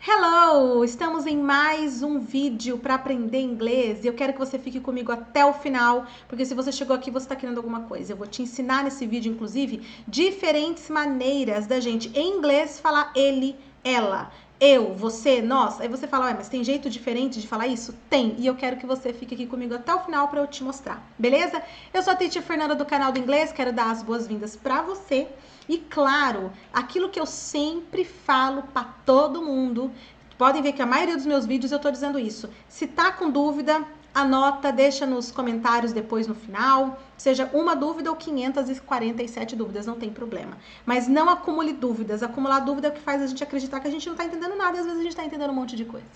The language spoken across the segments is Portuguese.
Hello! Estamos em mais um vídeo para aprender inglês e eu quero que você fique comigo até o final, porque se você chegou aqui, você está querendo alguma coisa. Eu vou te ensinar nesse vídeo, inclusive, diferentes maneiras da gente, em inglês, falar ele, ela, eu, você, nós. Aí você fala, ué, mas tem jeito diferente de falar isso? Tem, e eu quero que você fique aqui comigo até o final para eu te mostrar, beleza? Eu sou a Teacher Fernanda do canal do Inglês, quero dar as boas-vindas para você. E claro, aquilo que eu sempre falo para todo mundo, podem ver que a maioria dos meus vídeos eu tô dizendo isso. Se tá com dúvida, anota, deixa nos comentários depois no final, seja uma dúvida ou 547 dúvidas, não tem problema. Mas não acumule dúvidas, acumular dúvida é o que faz a gente acreditar que a gente não tá entendendo nada e às vezes a gente tá entendendo um monte de coisa.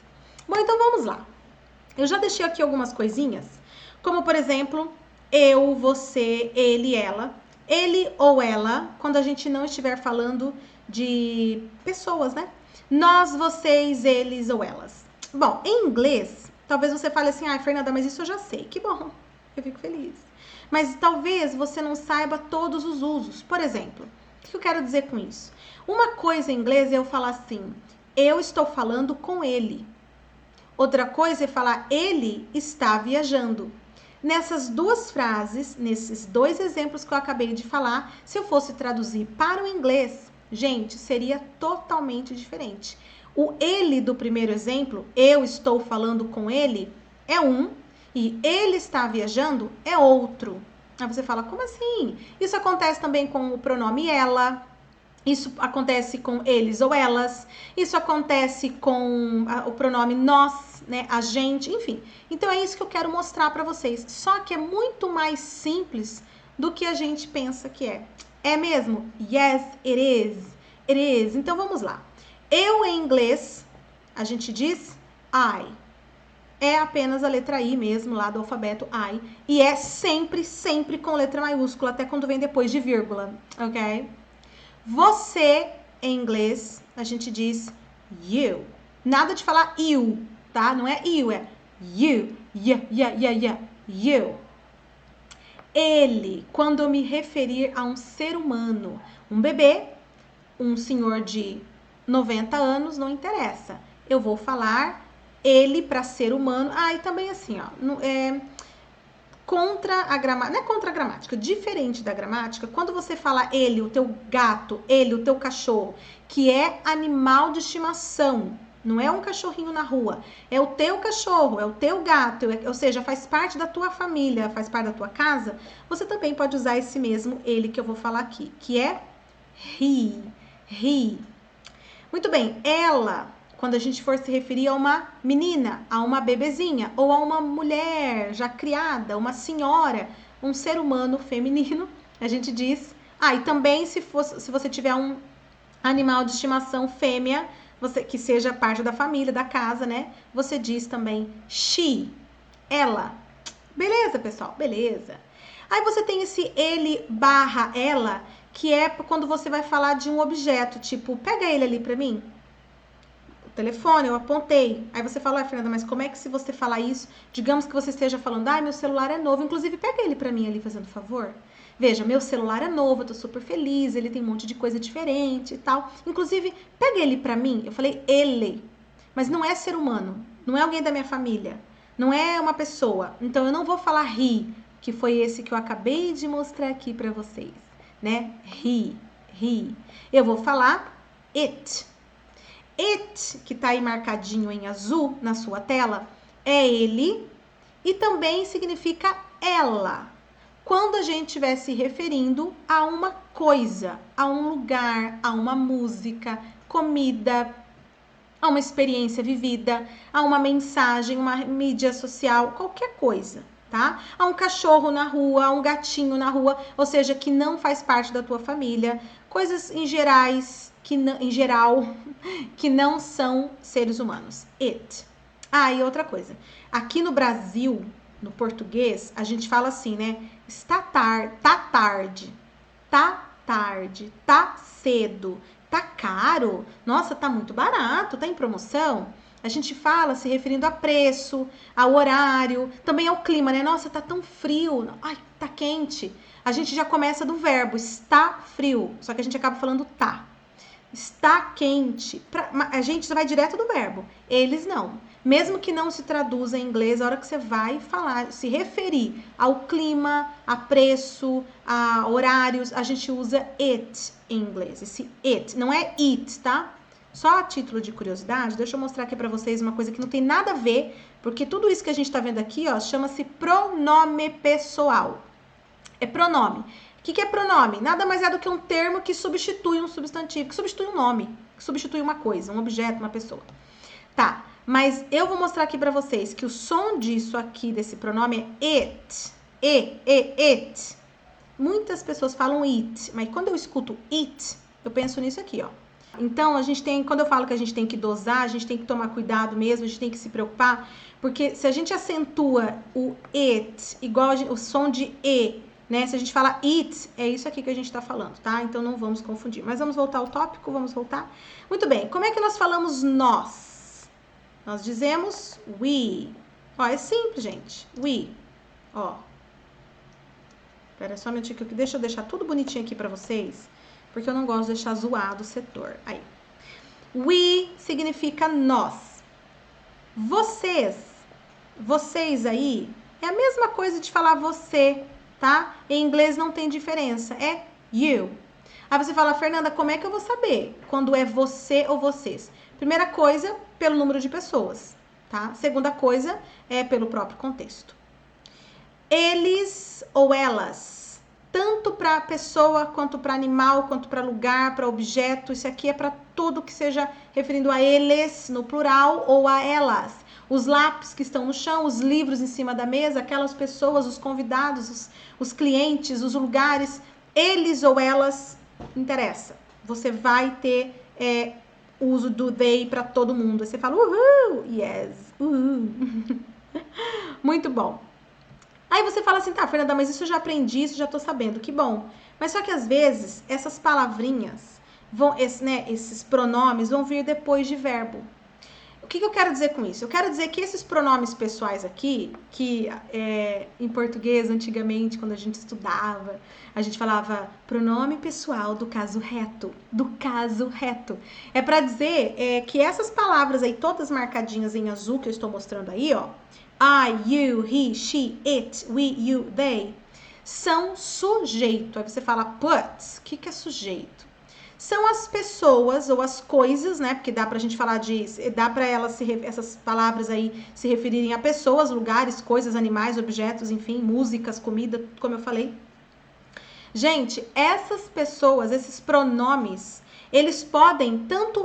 Bom, então vamos lá. Eu já deixei aqui algumas coisinhas, como por exemplo, eu, você, ele, ela. Ele ou ela, quando a gente não estiver falando de pessoas, né? Nós, vocês, eles ou elas. Bom, em inglês, talvez você fale assim, Fernanda, mas isso eu já sei. Que bom, eu fico feliz. Mas talvez você não saiba todos os usos. Por exemplo, o que eu quero dizer com isso? Uma coisa em inglês é eu falar assim, eu estou falando com ele. Outra coisa é falar, ele está viajando. Nessas duas frases, nesses dois exemplos que eu acabei de falar, se eu fosse traduzir para o inglês, gente, seria totalmente diferente. O ele do primeiro exemplo, eu estou falando com ele, é um, e ele está viajando é outro. Aí você fala, como assim? Isso acontece também com o pronome ela, isso acontece com eles ou elas, isso acontece com o pronome nós, né, a gente, enfim. Então é isso que eu quero mostrar para vocês. Só que é muito mais simples do que a gente pensa que é. É mesmo? Yes, it is. It is. Então vamos lá. Eu em inglês, a gente diz I. É apenas a letra I mesmo, lá do alfabeto I. E é sempre, sempre com letra maiúscula, até quando vem depois de vírgula, ok? Você, em inglês, a gente diz you. Nada de falar you, tá? Não é you, é you. You. Ele, quando eu me referir a um ser humano, um bebê, um senhor de 90 anos, não interessa. Eu vou falar ele para ser humano. E também assim, ó, contra a gramática, não é contra a gramática, diferente da gramática, quando você fala ele, o teu gato, ele, o teu cachorro, que é animal de estimação, não é um cachorrinho na rua, é o teu cachorro, é o teu gato, ou seja, faz parte da tua família, faz parte da tua casa, você também pode usar esse mesmo ele que eu vou falar aqui, que é he. Muito bem, ela, quando a gente for se referir a uma menina, a uma bebezinha, ou a uma mulher já criada, uma senhora, um ser humano feminino, a gente diz. E também se você tiver um animal de estimação fêmea, que seja parte da família, da casa, né? Você diz também she, ela. Beleza, pessoal? Beleza. Aí você tem esse ele barra ela, que é quando você vai falar de um objeto, tipo, pega ele ali pra mim. Telefone, eu apontei. Aí você fala, Fernanda, mas como é que se você falar isso, digamos que você esteja falando, meu celular é novo, inclusive pega ele pra mim ali, fazendo favor. Veja, meu celular é novo, eu tô super feliz, ele tem um monte de coisa diferente e tal. Inclusive, pega ele pra mim. Eu falei ele, mas não é ser humano, não é alguém da minha família, não é uma pessoa. Então eu não vou falar he, que foi esse que eu acabei de mostrar aqui pra vocês, né? He. Eu vou falar it. It, que tá aí marcadinho em azul na sua tela, é ele e também significa ela. Quando a gente estiver se referindo a uma coisa, a um lugar, a uma música, comida, a uma experiência vivida, a uma mensagem, uma mídia social, qualquer coisa, tá? A um cachorro na rua, a um gatinho na rua, ou seja, que não faz parte da tua família, coisas em geral, que não são seres humanos. It. E outra coisa. Aqui no Brasil, no português, a gente fala assim, né? Tá tarde, tá cedo, tá caro, nossa, tá muito barato, tá em promoção. A gente fala se referindo a preço, ao horário, também ao clima, né? Nossa, tá tão frio, tá quente. A gente já começa do verbo, está frio, só que a gente acaba falando tá. Está quente. A gente vai direto do verbo. Eles não. Mesmo que não se traduza em inglês, a hora que você vai falar, se referir ao clima, a preço, a horários, a gente usa it em inglês. Esse it, não é it, tá? Só a título de curiosidade, deixa eu mostrar aqui pra vocês uma coisa que não tem nada a ver, porque tudo isso que a gente tá vendo aqui, ó, chama-se pronome pessoal. É pronome. O que é pronome? Nada mais é do que um termo que substitui um substantivo, que substitui um nome, que substitui uma coisa, um objeto, uma pessoa. Tá, mas eu vou mostrar aqui pra vocês que o som disso aqui, desse pronome é it. It. Muitas pessoas falam it, mas quando eu escuto it, eu penso nisso aqui, ó. Então, a gente tem, quando eu falo que a gente tem que dosar, a gente tem que tomar cuidado mesmo, a gente tem que se preocupar, porque se a gente acentua o it, igual o som de e, né? Se a gente fala it, é isso aqui que a gente tá falando, tá? Então, não vamos confundir. Mas vamos voltar ao tópico, vamos voltar. Muito bem, como é que nós falamos nós? Nós dizemos we. Ó, é simples, gente. We. Ó. Espera só um minutinho, deixa eu deixar tudo bonitinho aqui pra vocês, porque eu não gosto de deixar zoado o setor. Aí. We significa nós. Vocês aí, é a mesma coisa de falar você, tá? Em inglês não tem diferença, é you. Aí você fala, Fernanda, como é que eu vou saber quando é você ou vocês? Primeira coisa, pelo número de pessoas, tá? Segunda coisa, é pelo próprio contexto. Eles ou elas, tanto para pessoa, quanto para animal, quanto para lugar, para objeto, isso aqui é para tudo que seja referindo a eles, no plural, ou a elas. Os lápis que estão no chão, os livros em cima da mesa, aquelas pessoas, os convidados, os clientes, os lugares, eles ou elas, interessa. Você vai ter o uso do they para todo mundo. Você fala, uhul, yes, uhul. Muito bom. Aí você fala assim, tá, Fernanda, mas isso eu já aprendi, isso eu já tô sabendo, que bom. Mas só que às vezes, essas palavrinhas, esses pronomes vão vir depois de verbo. O que eu quero dizer com isso? Eu quero dizer que esses pronomes pessoais aqui, que em português, antigamente, quando a gente estudava, a gente falava pronome pessoal do caso reto. Do caso reto. É para dizer que essas palavras aí, todas marcadinhas em azul, que eu estou mostrando aí, ó. I, you, he, she, it, we, you, they, são sujeito. Aí você fala, but, o que é sujeito? São as pessoas ou as coisas, né? Porque dá pra gente falar dá pra elas, essas palavras aí se referirem a pessoas, lugares, coisas, animais, objetos, enfim, músicas, comida, como eu falei. Gente, essas pessoas, esses pronomes, eles podem tanto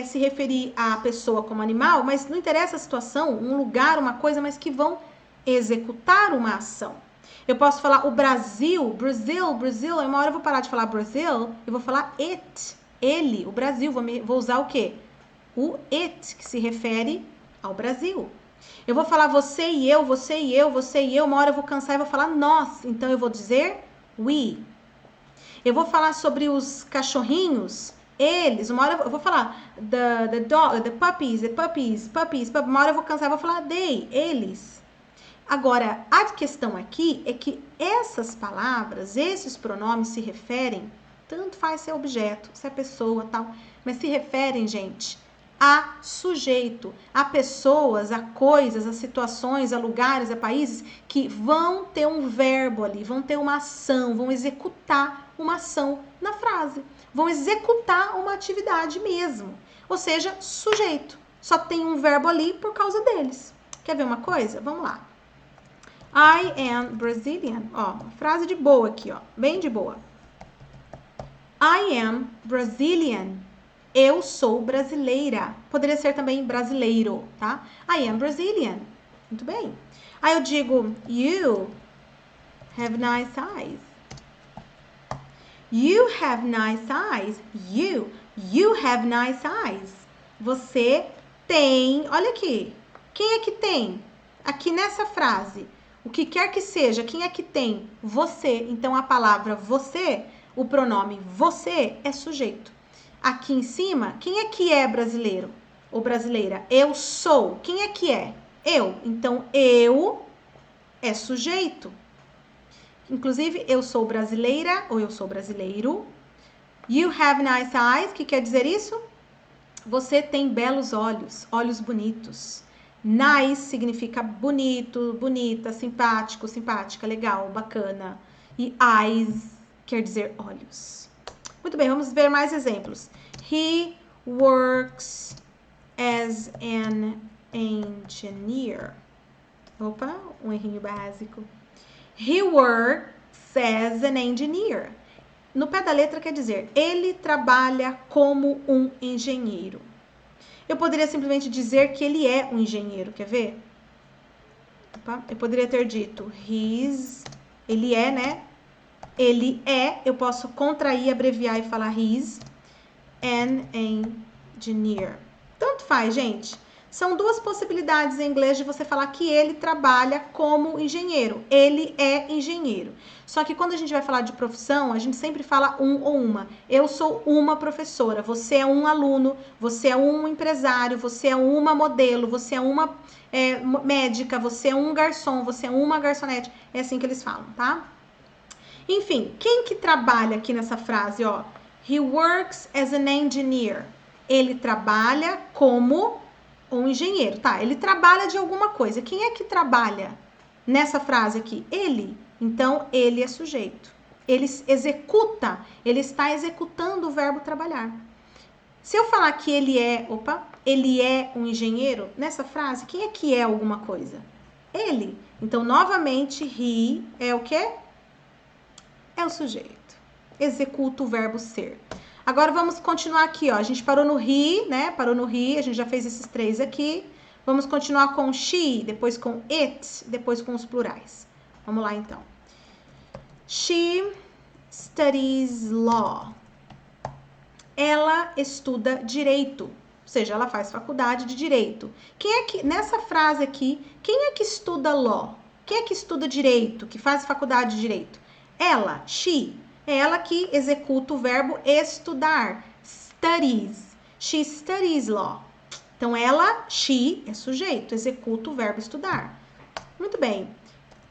se referir à pessoa como animal, mas não interessa a situação, um lugar, uma coisa, mas que vão executar uma ação. Eu posso falar o Brasil, uma hora eu vou parar de falar Brasil, eu vou falar it, ele, o Brasil, vou usar o quê? O it, que se refere ao Brasil. Eu vou falar você e eu, uma hora eu vou cansar e vou falar nós, então eu vou dizer we. Eu vou falar sobre os cachorrinhos, eles, uma hora eu vou falar the puppies, uma hora eu vou cansar e vou falar they, eles. Agora, a questão aqui é que essas palavras, esses pronomes se referem, tanto faz se é objeto, se é pessoa, tal, mas se referem, gente, a sujeito, a pessoas, a coisas, a situações, a lugares, a países que vão ter um verbo ali, vão ter uma ação, vão executar uma ação na frase, vão executar uma atividade mesmo, ou seja, sujeito, só tem um verbo ali por causa deles. Quer ver uma coisa? Vamos lá. I am Brazilian. Ó, frase de boa aqui, ó, bem de boa. I am Brazilian. Eu sou brasileira. Poderia ser também brasileiro, tá? I am Brazilian. Muito bem. Aí eu digo, you have nice eyes. You have nice eyes. You have nice eyes. Você tem, olha aqui. Quem é que tem? Aqui nessa frase. O que quer que seja, quem é que tem? Você. Então, a palavra você, o pronome você é sujeito. Aqui em cima, quem é que é brasileiro ou brasileira? Eu sou. Quem é que é? Eu. Então, eu é sujeito. Inclusive, eu sou brasileira ou eu sou brasileiro. You have nice eyes, que quer dizer isso? Você tem belos olhos, olhos bonitos. Nice significa bonito, bonita, simpático, simpática, legal, bacana. E eyes quer dizer olhos. Muito bem, vamos ver mais exemplos. He works as an engineer. Opa, um errinho básico. He works as an engineer. No pé da letra quer dizer, ele trabalha como um engenheiro. Eu poderia simplesmente dizer que ele é um engenheiro, quer ver? Opa, eu poderia ter dito ele é, né? Ele é, eu posso contrair, abreviar e falar he's an engineer. Tanto faz, gente. São duas possibilidades em inglês de você falar que ele trabalha como engenheiro. Ele é engenheiro. Só que quando a gente vai falar de profissão, a gente sempre fala um ou uma. Eu sou uma professora, você é um aluno, você é um empresário, você é uma modelo, você é uma médica, você é um garçom, você é uma garçonete. É assim que eles falam, tá? Enfim, quem que trabalha aqui nessa frase, ó? He works as an engineer. Ele trabalha como um engenheiro, tá? Ele trabalha de alguma coisa. Quem é que trabalha nessa frase aqui? Ele. Então, ele é sujeito. Ele executa, ele está executando o verbo trabalhar. Se eu falar que ele é um engenheiro, nessa frase, quem é que é alguma coisa? Ele. Então, novamente, he é o quê? É o sujeito. Executa o verbo ser. Agora vamos continuar aqui, ó. A gente parou no he, né? Parou no he, a gente já fez esses três aqui. Vamos continuar com she, depois com it, depois com os plurais. Vamos lá, então. She studies law. Ela estuda direito. Ou seja, ela faz faculdade de direito. Quem é que, nessa frase aqui, quem é que estuda law? Quem é que estuda direito, que faz faculdade de direito? Ela, she. É ela que executa o verbo estudar. Studies. She studies law. Então, ela, she, é sujeito, executa o verbo estudar. Muito bem.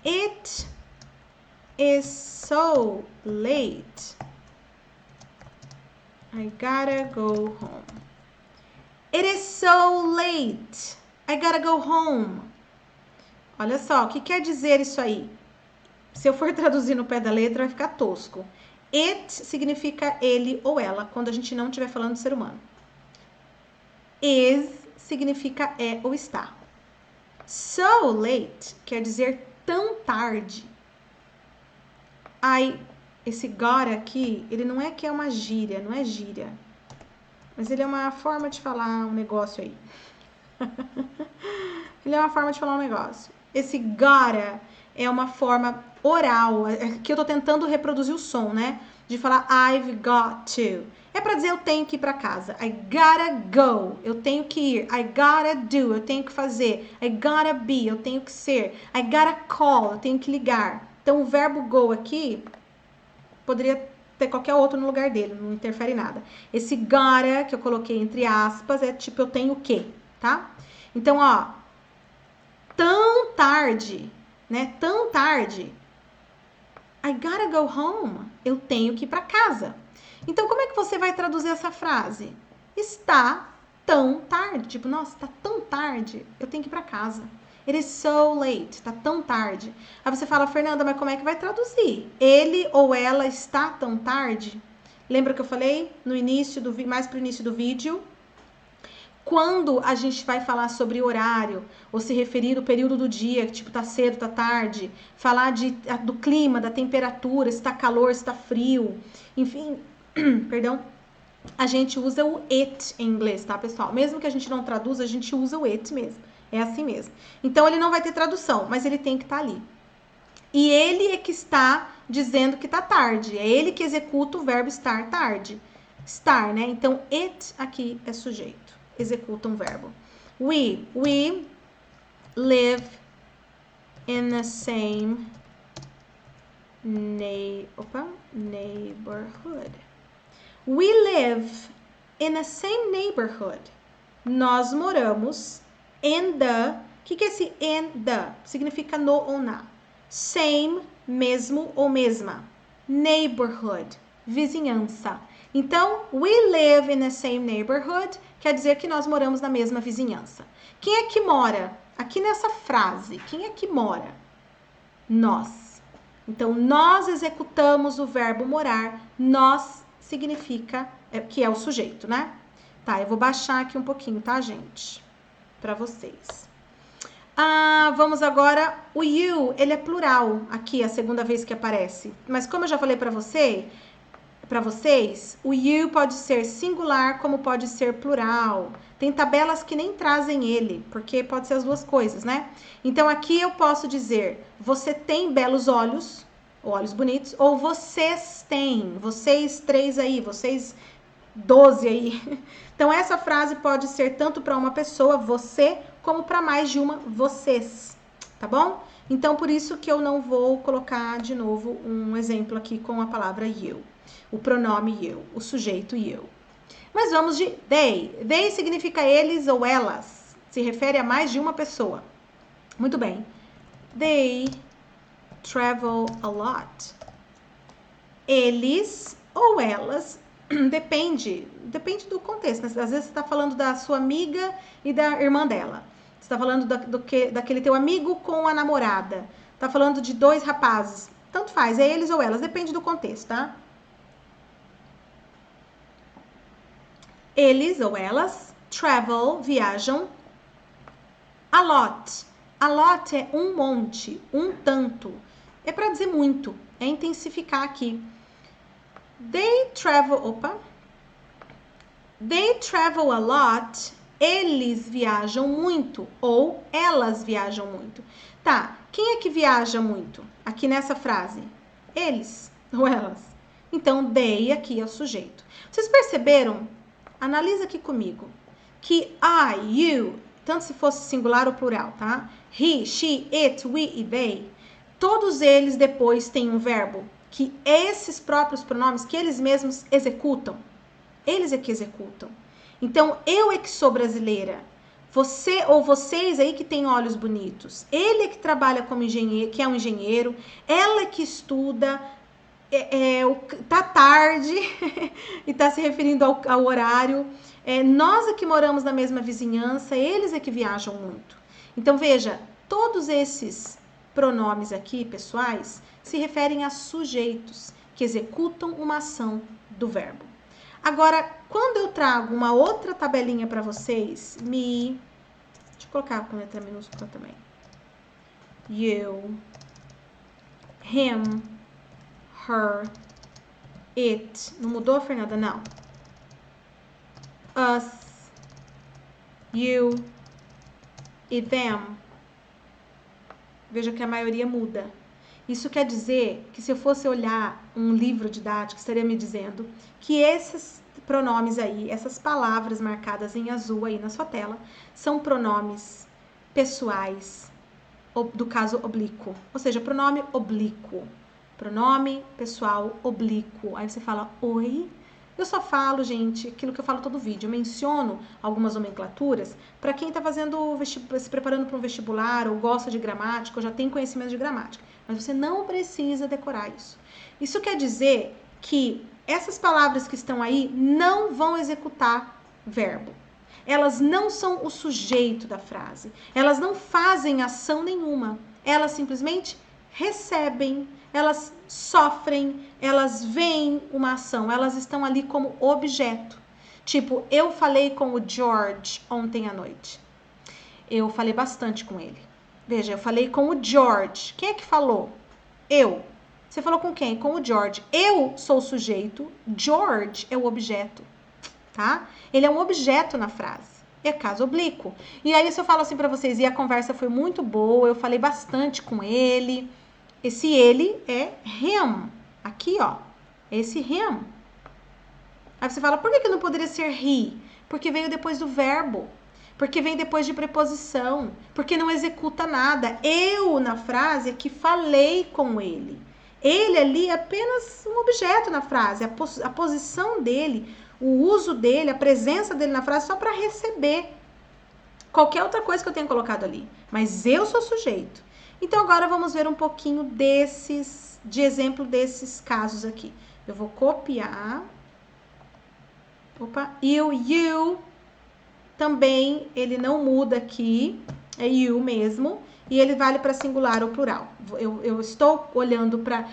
It is so late. I gotta go home. It is so late. I gotta go home. Olha só, o que quer dizer isso aí? Se eu for traduzir no pé da letra, vai ficar tosco. It significa ele ou ela, quando a gente não estiver falando de ser humano. Is significa é ou está. So late quer dizer tão tarde. Esse gotta aqui, ele não é que é uma gíria, não é gíria. Mas ele é uma forma de falar um negócio aí. Ele é uma forma de falar um negócio. Esse gotta é uma forma oral, que eu tô tentando reproduzir o som, né? De falar I've got to. É pra dizer eu tenho que ir pra casa. I gotta go. Eu tenho que ir. I gotta do. Eu tenho que fazer. I gotta be. Eu tenho que ser. I gotta call. Eu tenho que ligar. Então, o verbo go aqui poderia ter qualquer outro no lugar dele. Não interfere em nada. Esse gotta, que eu coloquei entre aspas, é tipo eu tenho que, tá? Então, ó. Tão tarde, né? Tão tarde. I gotta go home. Eu tenho que ir pra casa. Então, como é que você vai traduzir essa frase? Está tão tarde. Tipo, nossa, tá tão tarde. Eu tenho que ir pra casa. It is so late. Tá tão tarde. Aí você fala, Fernanda, mas como é que vai traduzir? Ele ou ela está tão tarde? Lembra que eu falei no início do mais pro início do vídeo? Quando a gente vai falar sobre horário, ou se referir ao período do dia, tipo, tá cedo, tá tarde, falar do clima, da temperatura, se tá calor, se tá frio, enfim, perdão, a gente usa o it em inglês, tá, pessoal? Mesmo que a gente não traduza, a gente usa o it mesmo. É assim mesmo. Então, ele não vai ter tradução, mas ele tem que estar ali. E ele é que está dizendo que tá tarde. É ele que executa o verbo estar tarde. Estar, né? Então, it aqui é sujeito. Executa um verbo. We live in the same neighborhood. We live in the same neighborhood. Nós moramos in the... O que é esse in the? Significa no ou na. Same, mesmo ou mesma. Neighborhood, vizinhança. Então, we live in the same neighborhood quer dizer que nós moramos na mesma vizinhança. Quem é que mora? Aqui nessa frase, quem é que mora? Nós. Então, nós executamos o verbo morar. Nós significa que é o sujeito, né? Tá, eu vou baixar aqui um pouquinho, tá, gente? Para vocês. Vamos agora, o you, ele é plural. Aqui, a segunda vez que aparece. Mas como eu já falei para vocês, o you pode ser singular, como pode ser plural. Tem tabelas que nem trazem ele, porque pode ser as duas coisas, né? Então, aqui eu posso dizer, você tem belos olhos, ou olhos bonitos, ou vocês têm, vocês 3 aí, vocês 12 aí. Então, essa frase pode ser tanto para uma pessoa, você, como para mais de uma, vocês, tá bom? Então, por isso que eu não vou colocar de novo um exemplo aqui com a palavra you. O pronome you, o sujeito you. Mas vamos de they. They significa eles ou elas. Se refere a mais de uma pessoa. Muito bem. They travel a lot. Eles ou elas, depende do contexto. Né? Às vezes você está falando da sua amiga e da irmã dela. Você está falando daquele teu amigo com a namorada. Está falando de 2 rapazes. Tanto faz, é eles ou elas, depende do contexto, tá? Eles ou elas travel, viajam a lot. A lot é um monte, um tanto. É para dizer muito, é intensificar aqui. They travel a lot. Eles viajam muito ou elas viajam muito. Tá, quem é que viaja muito aqui nessa frase? Eles ou elas. Então, they aqui é o sujeito. Vocês perceberam? Analisa aqui comigo, que I, you, tanto se fosse singular ou plural, tá? He, she, it, we e they, todos eles depois têm um verbo que esses próprios pronomes, que eles mesmos executam. Eles é que executam. Então, eu é que sou brasileira. Você ou vocês aí que têm olhos bonitos. Ele é que trabalha como engenheiro, que é um engenheiro. Ela é que estuda. Tá tarde e tá se referindo ao horário. Nós é que moramos na mesma vizinhança, eles é que viajam muito. Então, veja, todos esses pronomes aqui, pessoais, se referem a sujeitos que executam uma ação do verbo. Agora, quando eu trago uma outra tabelinha para vocês, deixa eu colocar com letra minúscula também. You, him, her, it. Não mudou, Fernanda? Não. Us, you e them. Veja que a maioria muda. Isso quer dizer que se eu fosse olhar um livro didático, estaria me dizendo que esses pronomes aí, essas palavras marcadas em azul aí na sua tela, são pronomes pessoais do caso oblíquo. Ou seja, pronome oblíquo. Pronome pessoal oblíquo. Aí você fala, oi? Eu só falo, gente, aquilo que eu falo todo vídeo. Eu menciono algumas nomenclaturas para quem está se preparando para um vestibular ou gosta de gramática ou já tem conhecimento de gramática. Mas você não precisa decorar isso. Isso quer dizer que essas palavras que estão aí não vão executar verbo. Elas não são o sujeito da frase. Elas não fazem ação nenhuma. Elas simplesmente recebem, elas sofrem, elas veem uma ação, elas estão ali como objeto. Tipo, eu falei com o George ontem à noite. Eu falei bastante com ele. Veja, eu falei com o George. Quem é que falou? Eu. Você falou com quem? Com o George. Eu sou o sujeito, George é o objeto, tá? Ele é um objeto na frase. É caso oblíquo. E aí, se eu falo assim pra vocês, e a conversa foi muito boa, eu falei bastante com ele. Esse ele é him. Aqui, ó. Esse him. Aí você fala, por que não poderia ser he? Porque veio depois do verbo. Porque vem depois de preposição. Porque não executa nada. Eu, na frase, é que falei com ele. Ele ali é apenas um objeto na frase. A posição dele, o uso dele, a presença dele na frase só para receber qualquer outra coisa que eu tenha colocado ali. Mas eu sou sujeito. Então, agora vamos ver um pouquinho de exemplo desses casos aqui. Eu vou copiar Opa, you também, ele não muda aqui, é you mesmo, e ele vale para singular ou plural. Eu estou olhando para,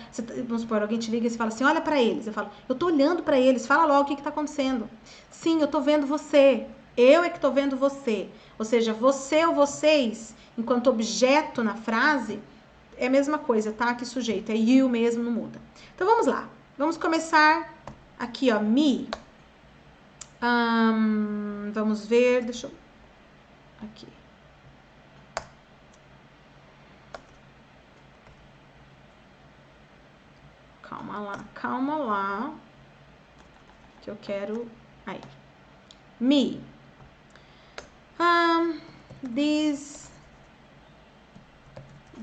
vamos supor, alguém te liga e você fala assim, olha para eles. Eu falo, eu tô olhando para eles, fala logo o que tá acontecendo. Sim, eu tô vendo você, eu é que tô vendo você. Ou seja, você ou vocês, enquanto objeto na frase, é a mesma coisa, tá? Que sujeito, é you mesmo, não muda. Então vamos lá, vamos começar aqui, ó, me. Vamos ver, deixa eu... Aqui. Calma lá. Que eu quero... Aí. Me.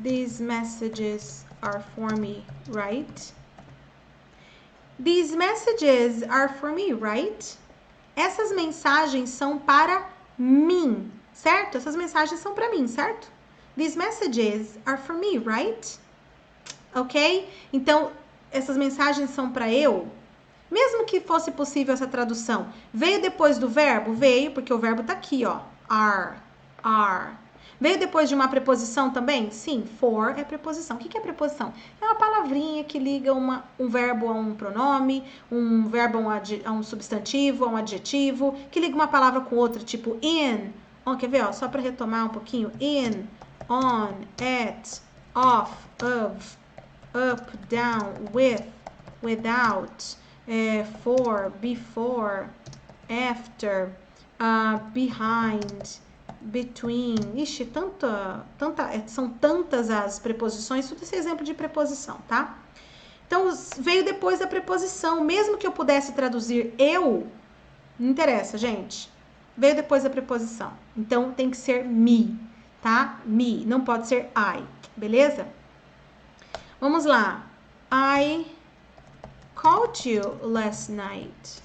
These messages are for me, right? These messages are for me, right? Essas mensagens são para mim, certo? Essas mensagens são para mim, certo? These messages are for me, right? Ok? Então, essas mensagens são para eu. Mesmo que fosse possível essa tradução, veio depois do verbo? Veio, porque o verbo tá aqui, ó. Are. Veio depois de uma preposição também? Sim, for é preposição. O que é preposição? É uma palavrinha que liga um verbo a um pronome, um verbo a um substantivo, a um adjetivo, que liga uma palavra com outra, tipo in. Quer ver? Ó, só para retomar um pouquinho. In, on, at, off, of, up, down, with, without, for, before, after, behind, between. Ixi, são tantas as preposições, tudo esse exemplo de preposição, tá? Então, veio depois da preposição. Mesmo que eu pudesse traduzir eu, não interessa, gente. Veio depois da preposição. Então, tem que ser me, tá? Me, não pode ser I, beleza? Vamos lá. I called you last night.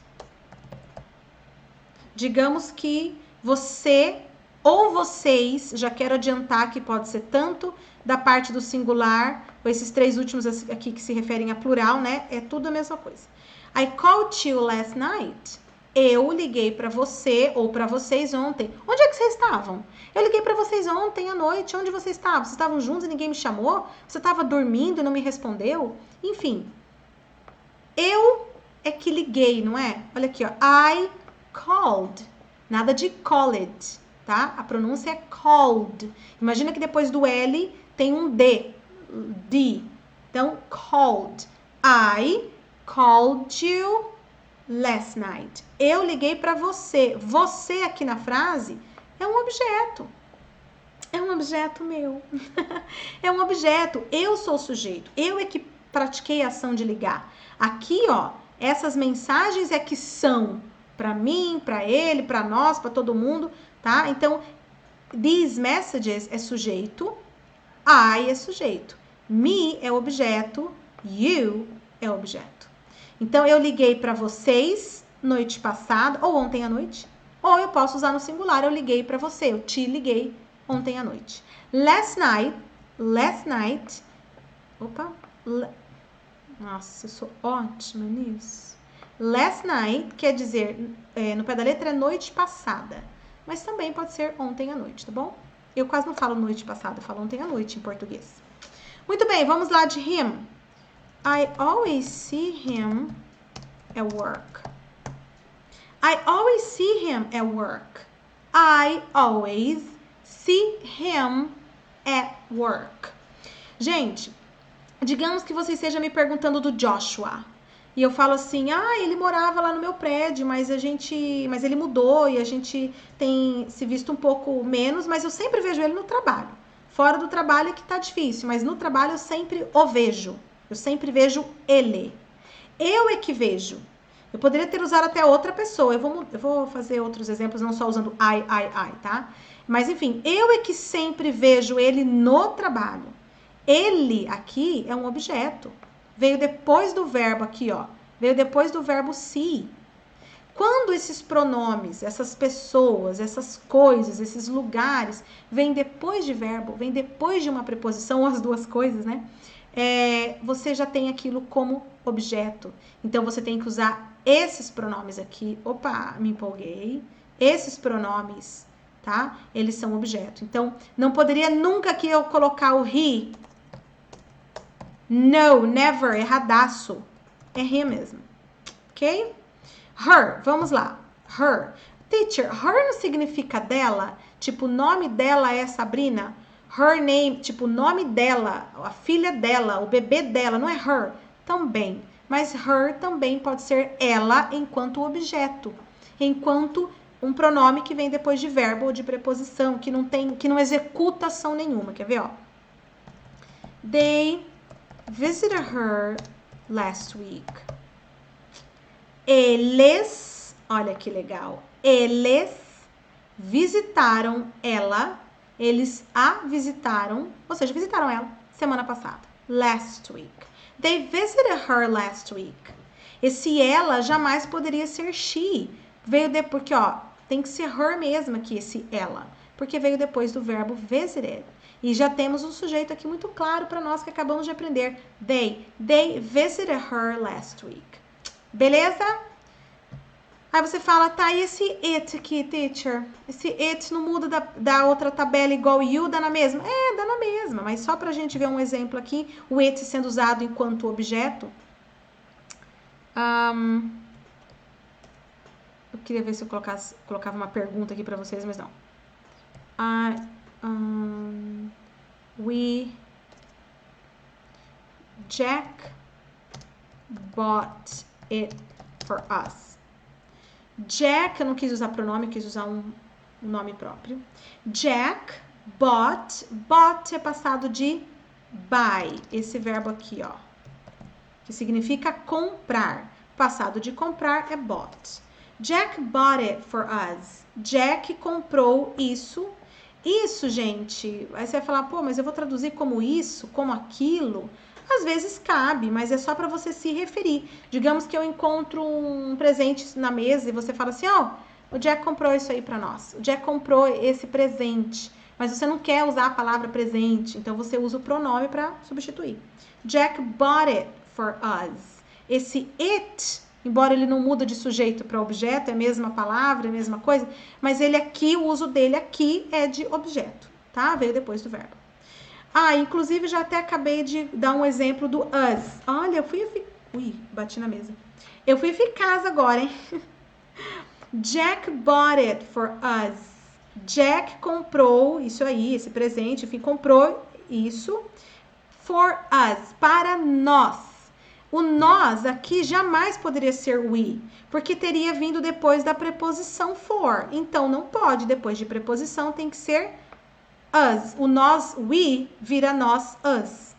Digamos que você ou vocês, já quero adiantar que pode ser tanto da parte do singular, ou esses três últimos aqui que se referem a plural, né? É tudo a mesma coisa. I called you last night. Eu liguei para você ou para vocês ontem. Onde é que vocês estavam? Eu liguei para vocês ontem à noite. Onde vocês estavam? Vocês estavam juntos e ninguém me chamou? Você estava dormindo e não me respondeu? Enfim, eu é que liguei, não é? Olha aqui, ó. I called. Nada de called, tá? A pronúncia é called. Imagina que depois do L tem um D. D. Então, called. I called you last night. Eu liguei para você. Você aqui na frase é um objeto. É um objeto meu. É um objeto. Eu sou o sujeito. Eu é que pratiquei a ação de ligar. Aqui, ó, essas mensagens é que são para mim, para ele, para nós, para todo mundo, tá? Então, these messages é sujeito, I é sujeito, me é objeto, you é objeto. Então, eu liguei para vocês noite passada, ou ontem à noite, ou eu posso usar no singular, eu liguei para você, eu te liguei ontem à noite. Last night, nossa, eu sou ótima nisso. Last night quer dizer, no pé da letra é noite passada, mas também pode ser ontem à noite, tá bom? Eu quase não falo noite passada, eu falo ontem à noite em português. Muito bem, vamos lá de him. I always see him at work. I always see him at work. I always see him at work. Gente, digamos que você esteja me perguntando do Joshua. E eu falo assim, ele morava lá no meu prédio, mas ele mudou e a gente tem se visto um pouco menos, mas eu sempre vejo ele no trabalho. Fora do trabalho é que tá difícil, mas no trabalho eu sempre o vejo. Eu sempre vejo ele. Eu é que vejo. Eu poderia ter usado até outra pessoa. Eu vou fazer outros exemplos, não só usando I, tá? Mas enfim, eu é que sempre vejo ele no trabalho. Ele aqui é um objeto. Veio depois do verbo aqui, ó. Veio depois do verbo see. Quando esses pronomes, essas pessoas, essas coisas, esses lugares, vêm depois de verbo, vêm depois de uma preposição, ou as duas coisas, né? Você já tem aquilo como objeto. Então, você tem que usar esses pronomes aqui. Opa, me empolguei. Esses pronomes, tá? Eles são objeto. Então, não poderia nunca aqui eu colocar o he. No, never, erradaço. É he mesmo. Ok? Her, vamos lá. Her. Teacher, her não significa dela? Tipo, o nome dela é Sabrina? Her name, tipo, o nome dela, a filha dela, o bebê dela, não é her? Também. Mas her também pode ser ela enquanto objeto. Enquanto um pronome que vem depois de verbo ou de preposição, que não executa ação nenhuma. Quer ver, ó? They visited her last week. Eles, olha que legal, eles visitaram ela, eles a visitaram, ou seja, visitaram ela semana passada, last week. They visited her last week. Esse ela jamais poderia ser she, porque, ó, tem que ser her mesmo aqui, esse ela, porque veio depois do verbo visited. E já temos um sujeito aqui muito claro para nós que acabamos de aprender. They visited her last week. Beleza? Aí você fala, tá, e esse it aqui, teacher? Esse it não muda da outra tabela igual you, dá na mesma? É, dá na mesma, mas só pra gente ver um exemplo aqui, o it sendo usado enquanto objeto. Eu queria ver se eu colocava uma pergunta aqui pra vocês, mas não. Jack bought it for us. Jack, eu não quis usar pronome, eu quis usar um nome próprio. Jack bought é passado de buy, esse verbo aqui, ó, que significa comprar. Passado de comprar é bought. Jack bought it for us. Jack comprou isso. Isso, gente, aí você vai falar, pô, mas eu vou traduzir como isso, como aquilo. Às vezes cabe, mas é só para você se referir. Digamos que eu encontro um presente na mesa e você fala assim, ó, o Jack comprou isso aí para nós. O Jack comprou esse presente, mas você não quer usar a palavra presente, então você usa o pronome para substituir. Jack bought it for us. Esse it, embora ele não muda de sujeito para objeto, é a mesma palavra, é a mesma coisa, mas ele aqui, o uso dele aqui é de objeto, tá? Veio depois do verbo. Inclusive já até acabei de dar um exemplo do us. Olha, eu fui... Ui, bati na mesa. Eu fui eficaz agora, hein? Jack bought it for us. Jack comprou isso aí, esse presente, enfim, comprou isso for us, para nós. O nós aqui jamais poderia ser we, porque teria vindo depois da preposição for. Então, não pode, depois de preposição tem que ser us. O nós, we, vira nós, us.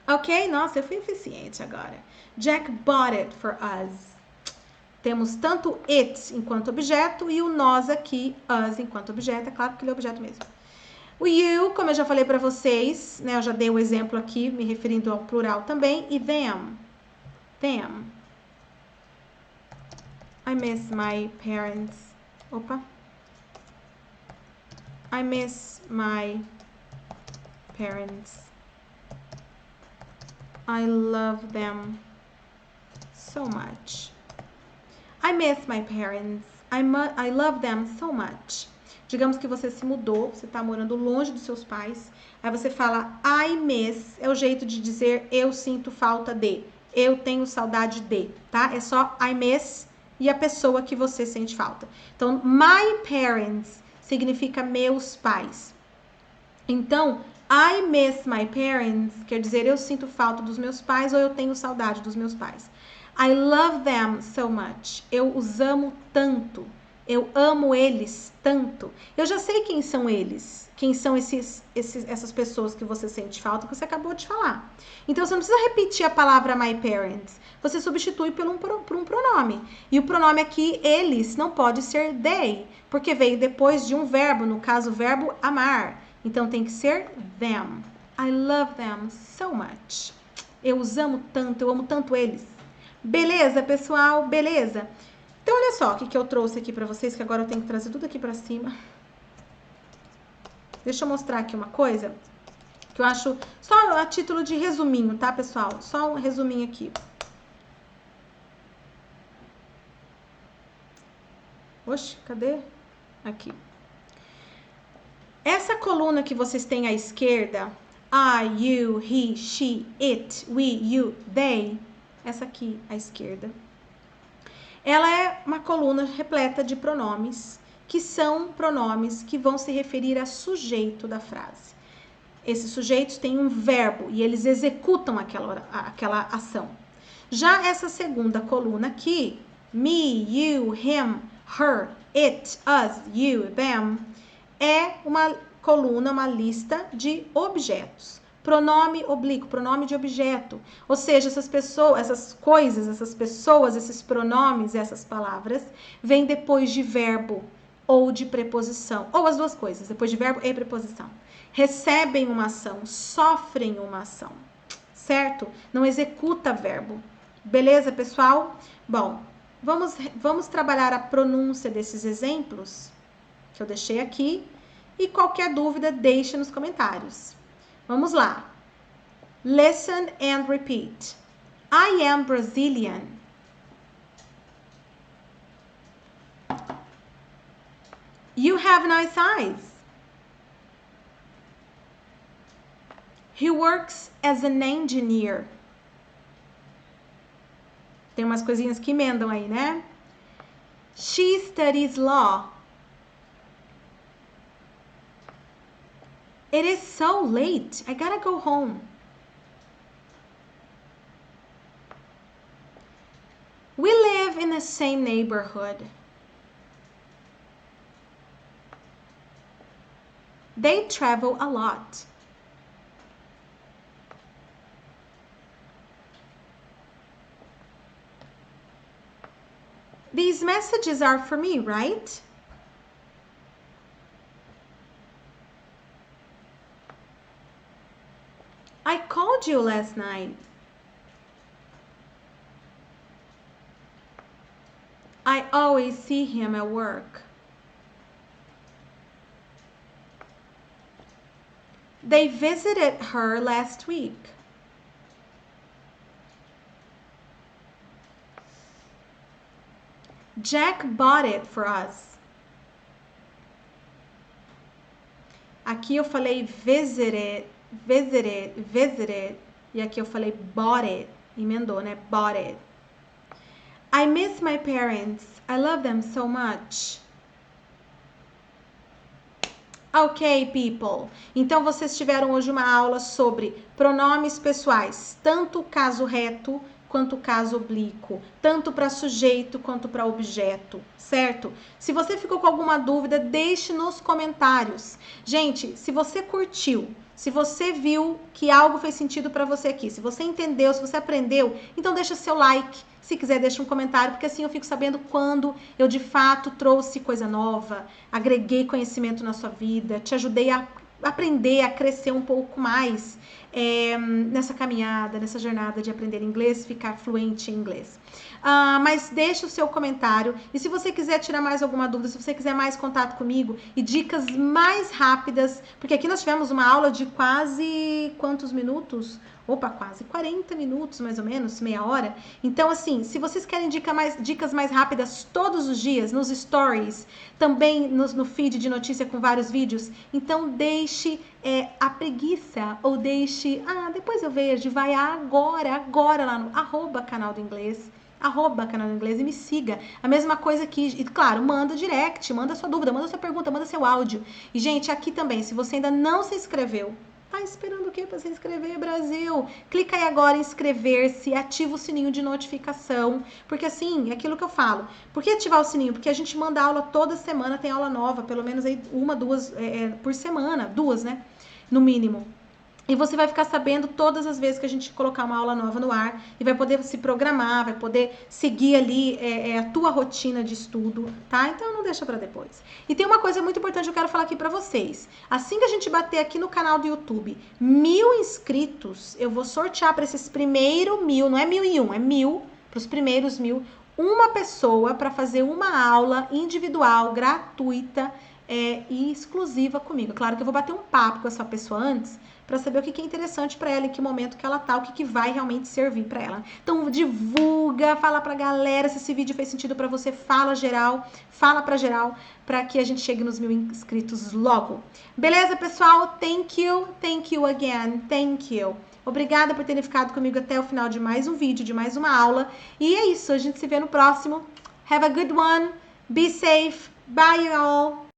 Ok? Nossa, eu fui eficiente agora. Jack bought it for us. Temos tanto it enquanto objeto e o nós aqui, us, enquanto objeto. É claro que ele é objeto mesmo. O you, como eu já falei para vocês, né? Eu já dei o exemplo aqui, me referindo ao plural também. E them. Them. I miss my parents. Opa. I miss my parents. I love them so much. I miss my parents. I love them so much. Digamos que você se mudou, você está morando longe dos seus pais. Aí você fala I miss, é o jeito de dizer eu sinto falta de. Eu tenho saudade de, tá? É só I miss e a pessoa que você sente falta. Então, my parents significa meus pais. Então, I miss my parents quer dizer eu sinto falta dos meus pais ou eu tenho saudade dos meus pais. I love them so much. Eu os amo tanto. Eu amo eles tanto. Eu já sei quem são eles. Quem são essas pessoas que você sente falta, que você acabou de falar. Então, você não precisa repetir a palavra my parents. Você substitui por um pronome. E o pronome aqui, eles, não pode ser they, porque veio depois de um verbo, no caso, o verbo amar. Então, tem que ser them. I love them so much. Eu os amo tanto, eu amo tanto eles. Beleza, pessoal? Beleza? Então, olha só o que eu trouxe aqui pra vocês, que agora eu tenho que trazer tudo aqui pra cima. Deixa eu mostrar aqui uma coisa que eu acho, só a título de resuminho, tá, pessoal? Só um resuminho aqui. Oxe, cadê? Aqui. Essa coluna que vocês têm à esquerda, I, you, he, she, it, we, you, they, essa aqui à esquerda, ela é uma coluna repleta de pronomes, que são pronomes que vão se referir a sujeito da frase. Esses sujeitos têm um verbo e eles executam aquela ação. Já essa segunda coluna aqui, me, you, him, her, it, us, you, them, é uma coluna, uma lista de objetos. Pronome oblíquo, pronome de objeto. Ou seja, essas pessoas, essas coisas, essas pessoas, esses pronomes, essas palavras, vêm depois de verbo ou de preposição. Ou as duas coisas, depois de verbo e preposição. Recebem uma ação, sofrem uma ação. Certo? Não executa verbo. Beleza, pessoal? Bom, vamos trabalhar a pronúncia desses exemplos que eu deixei aqui. E qualquer dúvida, deixe nos comentários. Vamos lá. Listen and repeat. I am Brazilian. You have nice eyes. He works as an engineer. Tem umas coisinhas que emendam aí, né? She studies law. It is so late. I gotta go home. We live in the same neighborhood. They travel a lot. These messages are for me, right? I called you last night. I always see him at work. They visited her last week. Jack bought it for us. Aqui eu falei visited, e aqui eu falei bought it, emendou, né? Bought it. I miss my parents. I love them so much. Ok, people. Então, vocês tiveram hoje uma aula sobre pronomes pessoais, tanto o caso reto quanto o caso oblíquo, tanto para sujeito quanto para objeto, certo? Se você ficou com alguma dúvida, deixe nos comentários. Gente, se você curtiu, se você viu que algo fez sentido para você aqui, se você entendeu, se você aprendeu, então deixa seu like. Se quiser, deixa um comentário, porque assim eu fico sabendo quando eu de fato trouxe coisa nova, agreguei conhecimento na sua vida, te ajudei a aprender, a crescer um pouco mais nessa caminhada, nessa jornada de aprender inglês, ficar fluente em inglês. Mas deixa o seu comentário, e se você quiser tirar mais alguma dúvida, se você quiser mais contato comigo e dicas mais rápidas, porque aqui nós tivemos uma aula de quase quantos minutos? Opa, quase 40 minutos, mais ou menos, meia hora. Então, assim, se vocês querem dicas mais rápidas todos os dias, nos stories, também no feed de notícia com vários vídeos, então deixe a preguiça, ou deixe, depois eu vejo, vai agora lá no @canal do inglês, @canal do inglês, e me siga. A mesma coisa aqui, e claro, manda direct, manda sua dúvida, manda sua pergunta, manda seu áudio. E, gente, aqui também, se você ainda não se inscreveu, tá esperando o quê para se inscrever, Brasil? Clica aí agora em inscrever-se, ativa o sininho de notificação, porque assim, é aquilo que eu falo. Por que ativar o sininho? Porque a gente manda aula toda semana, tem aula nova, pelo menos aí uma, duas por semana, duas, né? No mínimo. E você vai ficar sabendo todas as vezes que a gente colocar uma aula nova no ar, e vai poder se programar, vai poder seguir ali a tua rotina de estudo, tá? Então não deixa para depois. E tem uma coisa muito importante que eu quero falar aqui para vocês. Assim que a gente bater aqui no canal do YouTube 1000 inscritos, eu vou sortear para esses primeiros 1000, não é 1001, é 1000, para os primeiros 1000, uma pessoa para fazer uma aula individual, gratuita, e exclusiva comigo. Claro que eu vou bater um papo com essa pessoa antes, para saber o que é interessante para ela, em que momento que ela tá, o que vai realmente servir para ela. Então divulga, fala pra galera se esse vídeo fez sentido para você, fala pra geral, para que a gente chegue nos 1000 inscritos logo. Beleza, pessoal? Thank you again, thank you. Obrigada por terem ficado comigo até o final de mais um vídeo, de mais uma aula. E é isso, a gente se vê no próximo. Have a good one, be safe, bye all.